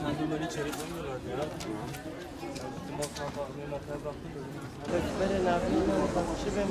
Sanki böyle içeri koyuyorlardı ya. Bütün masraflarını masraf bıraktım. Böyle nafile bakışı ben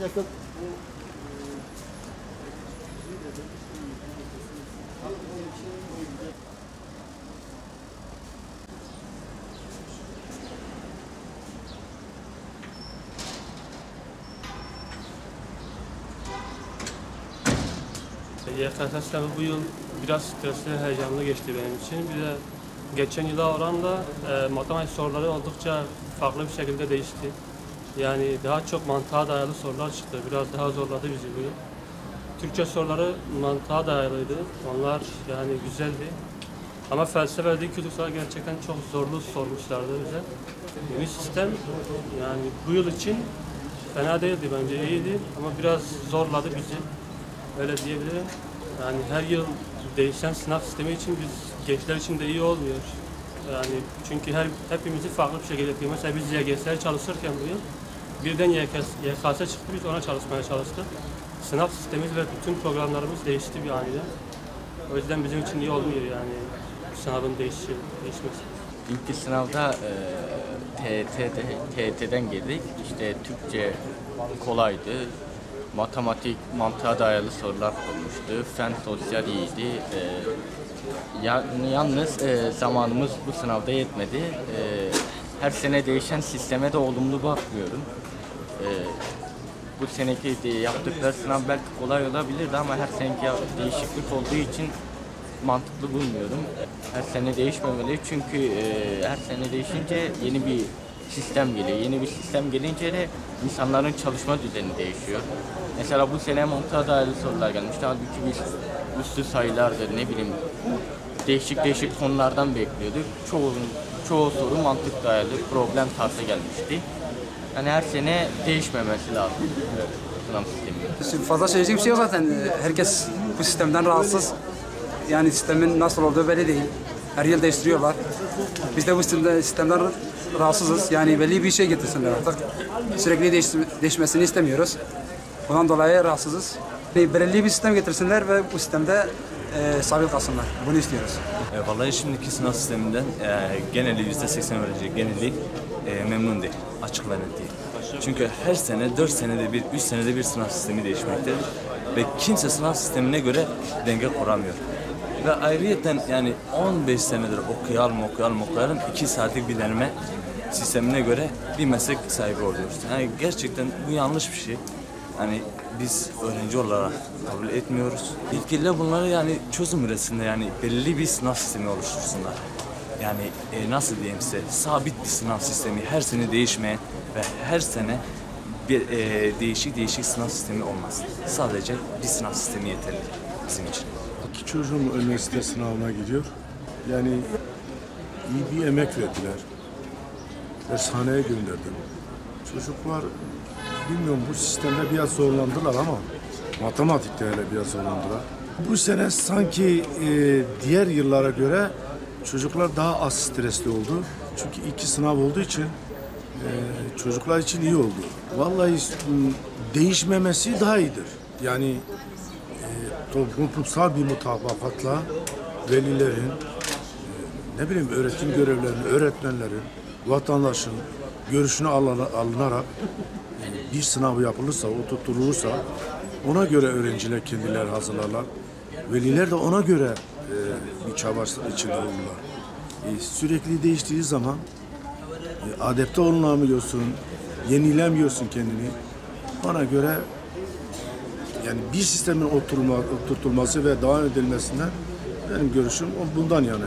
dakika. YKS sınavı bu yıl biraz stresli, heyecanlı geçti benim için. Bir de geçen yıla oranla matematik soruları oldukça farklı bir şekilde değişti. Yani daha çok mantığa dayalı sorular çıktı. Biraz daha zorladı bizi bu yıl. Türkçe soruları mantığa dayalıydı. Onlar yani güzeldi. Ama felsefedeki kültür soruları gerçekten çok zorlu sormuşlardı bize. Yeni sistem yani bu yıl için fena değildi bence, iyiydi ama biraz zorladı bizi. Öyle diyebilirim. Yani her yıl değişen sınav sistemi için biz gençler için de iyi olmuyor. Yani çünkü hepimizi farklı bir şekilde yapıyor. Mesela biz YGS'ye çalışırken bu yıl birden YKS çıktı, biz ona çalışmaya çalıştık. Sınav sistemimiz ve bütün programlarımız değişti bir aniden. O yüzden bizim için iyi olmuyor yani sınavın değişmesi. İlk sınavda TYT'den girdik. İşte Türkçe kolaydı. Matematik, mantığa dayalı sorular olmuştu. Fen, sosyal iyiydi. Yalnız zamanımız bu sınavda yetmedi. Her sene değişen sisteme de olumlu bakmıyorum. Bu seneki yaptıkları sınav belki kolay olabilirdi ama her seneki değişiklik olduğu için mantıklı bulmuyorum. Her sene değişmemeli çünkü her sene değişince yeni bir sistem geliyor. Yeni bir sistem gelince de insanların çalışma düzeni değişiyor. Mesela bu sene mantığa dayalı sorular gelmişti. Halbuki biz üstü sayılardır, ne bileyim değişik konulardan bekliyorduk. Çoğu soru mantık dayalı, problem tarzı gelmişti. Yani her sene değişmemesi lazım sınav sistemi. Fazla söyleyecek bir şey yok zaten. Herkes bu sistemden rahatsız. Yani sistemin nasıl olduğu belli değil. Her yıl değiştiriyorlar. Biz de bu sistemden rahatsızız. Yani belli bir şey getirsinler artık. Sürekli değişmesini istemiyoruz. Bundan dolayı rahatsızız. Belirli bir sistem getirsinler ve bu sistemde sabit kalsınlar. Bunu istiyoruz. Vallahi şimdiki sınav sisteminden geneli %80 öğrenci geneli memnun değil, açık ve net değil. Çünkü her sene 4 senede bir, 3 senede bir sınav sistemi değişmektedir ve kimse sınav sistemine göre denge kuramıyor. Ve ayrıyeten yani 15 senedir okuyalım 2 saatlik bir deneme sistemine göre bir meslek sahibi oluyoruz. Yani gerçekten bu yanlış bir şey. hani biz öğrenci olarak kabul etmiyoruz. Yetkililer bunları yani çözüm üretsinler, yani belirli bir sınav sistemi oluştursunlar. Yani nasıl diyeyim size, sabit bir sınav sistemi, her sene değişmeyen ve her sene bir değişik sınav sistemi olmaz. Sadece bir sınav sistemi yeterli bizim için. İki çocuğum üniversite sınavına gidiyor. Yani iyi bir emek verdiler. Dershaneye gönderdim. Çocuklar bilmiyorum bu sistemde biraz zorlandılar ama matematikte hele biraz zorlandılar. Bu sene sanki diğer yıllara göre çocuklar daha az stresli oldu. Çünkü iki sınav olduğu için çocuklar için iyi oldu. Vallahi değişmemesi daha iyidir. Yani toplumsal bir mutabakatla velilerin, ne bileyim öğretim görevlilerinin, öğretmenlerin, vatandaşın görüşünü alınarak bir sınav yapılırsa, oturtulursa ona göre öğrenciler kendileri hazırlarlar. Veliler de ona göre bir çaba içinde olurlar. Sürekli değiştiği zaman adapte olunamıyorsun, yenilemiyorsun kendini. Bana göre yani bir sistemin oturtulması ve devam edilmesinden benim görüşüm bundan yana.